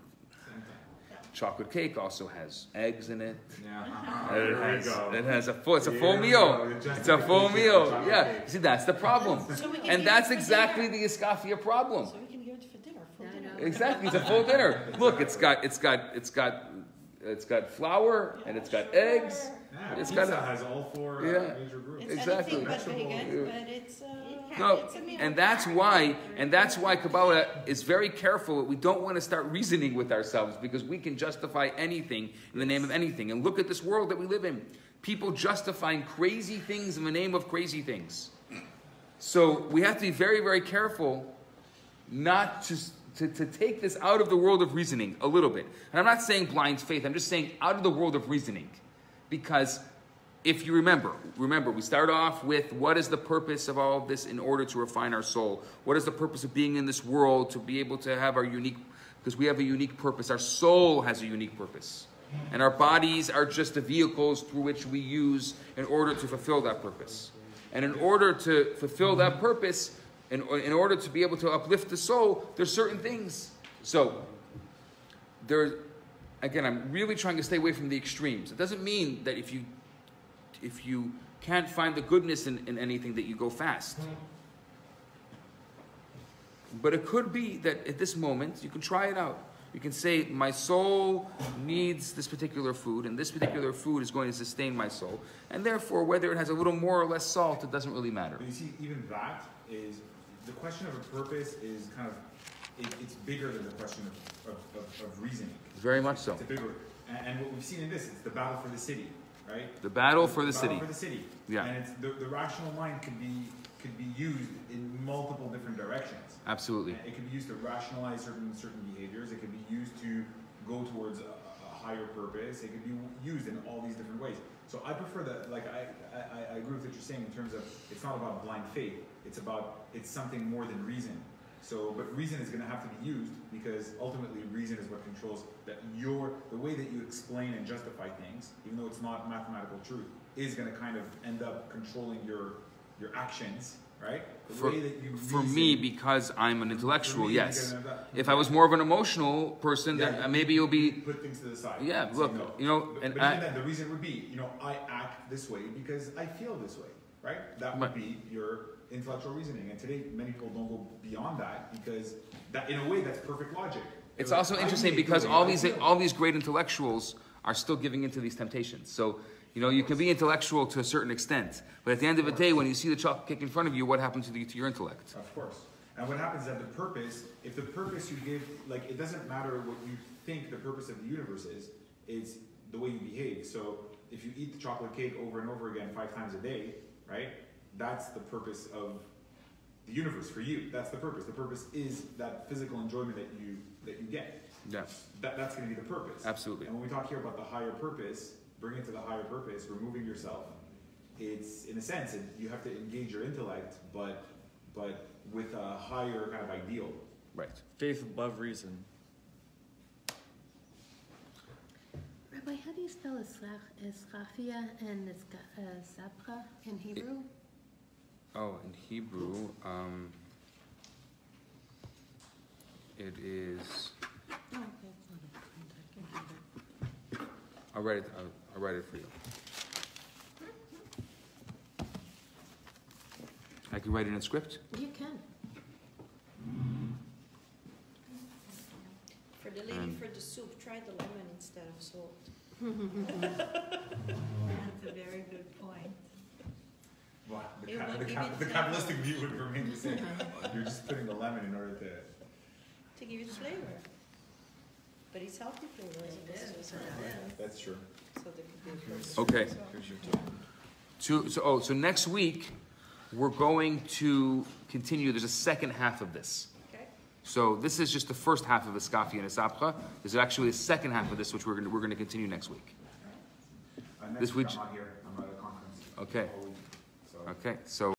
chocolate cake also has eggs in it. Yeah. It's a full meal. It's a full meal. Yeah. See, that's the problem. So we can And give that's it for exactly dinner. the Iskafia problem. So we can give it for dinner, full No, dinner. no. Exactly, it's a full dinner. Look, it's got flour and it's got eggs. Yeah, It's pizza got has all four major groups. It's Exactly. anything but Vegetable. vegan, but it's No, it's a meal. and that's why Kabbalah is very careful. We don't want to start reasoning with ourselves because we can justify anything in the name of anything. And look at this world that we live in. People justifying crazy things in the name of crazy things. So we have to be very, very careful not to take this out of the world of reasoning a little bit. And I'm not saying blind faith, I'm just saying out of the world of reasoning. Because if you remember, we start off with what is the purpose of all of this in order to refine our soul? What is the purpose of being in this world to be able to have our unique, because we have a unique purpose. Our soul has a unique purpose. And our bodies are just the vehicles through which we use in order to fulfill that purpose. And in order to fulfill that purpose, in order to be able to uplift the soul, there's certain things. So, again, I'm really trying to stay away from the extremes. It doesn't mean that if you can't find the goodness in anything that you go fast. But it could be that at this moment, you can try it out. You can say, my soul needs this particular food, and this particular food is going to sustain my soul. And therefore, whether it has a little more or less salt, it doesn't really matter. But you see, even that is, the question of a purpose is kind of, it's bigger than the question of reasoning. Very much so. It's a bigger, and what we've seen in this, it's the battle for the city, right? The battle for the city. For the city. Yeah. And it's the rational mind could be used in multiple different directions. Absolutely. It can be used to rationalize certain behaviors. It can be used to go towards a higher purpose. It can be used in all these different ways. So I prefer that, like, I agree with what you're saying in terms of it's not about blind faith. It's something more than reason. So, but reason is going to have to be used because ultimately reason is what controls that the way that you explain and justify things, even though it's not mathematical truth, is going to kind of end up controlling your actions. Right? For me, because I'm an intellectual, yes. If I was more of an emotional person, then maybe you'll be... Put things to the side. Yeah, so look, but even then, the reason would be, I act this way because I feel this way, right? That would be your intellectual reasoning. And today, many people don't go beyond that because, that in a way, that's perfect logic. It's also interesting because all these great intellectuals are still giving into these temptations. So... you can be intellectual to a certain extent, but at the end of the day, when you see the chocolate cake in front of you, what happens to your intellect? Of course. And what happens is that if the purpose you give, like, it doesn't matter what you think the purpose of the universe is, it's the way you behave. So if you eat the chocolate cake over and over again 5 times a day, right, that's the purpose of the universe for you. That's the purpose. The purpose is that physical enjoyment that you get. Yeah. That's going to be the purpose. Absolutely. And when we talk here about the higher purpose, bring it to the higher purpose, removing yourself. It's, in a sense, you have to engage your intellect, but with a higher kind of ideal. Right. Faith above reason. Rabbi, how do you spell Iskafia and Isapcha in Hebrew? In Hebrew, it is... Oh, okay. I can do that. I'll write it for you. I can write it in script? You can. For the lady for the soup, try the lemon instead of salt. That's a very good point. Well, It would give the it Kabbalistic view would remain the same. You're just putting the lemon in order to give it flavor. But it's healthy flavor as opposed to something else. That's true. So there could be a Okay. Here's your tip. So next week, we're going to continue. There's a second half of this. Okay. So this is just the first half of Iskafia and Isapcha. There's actually a second half of this, which we're going to continue next week. Next This week week- I'm not here. I'm at a conference. Okay. All week, so. Okay. So.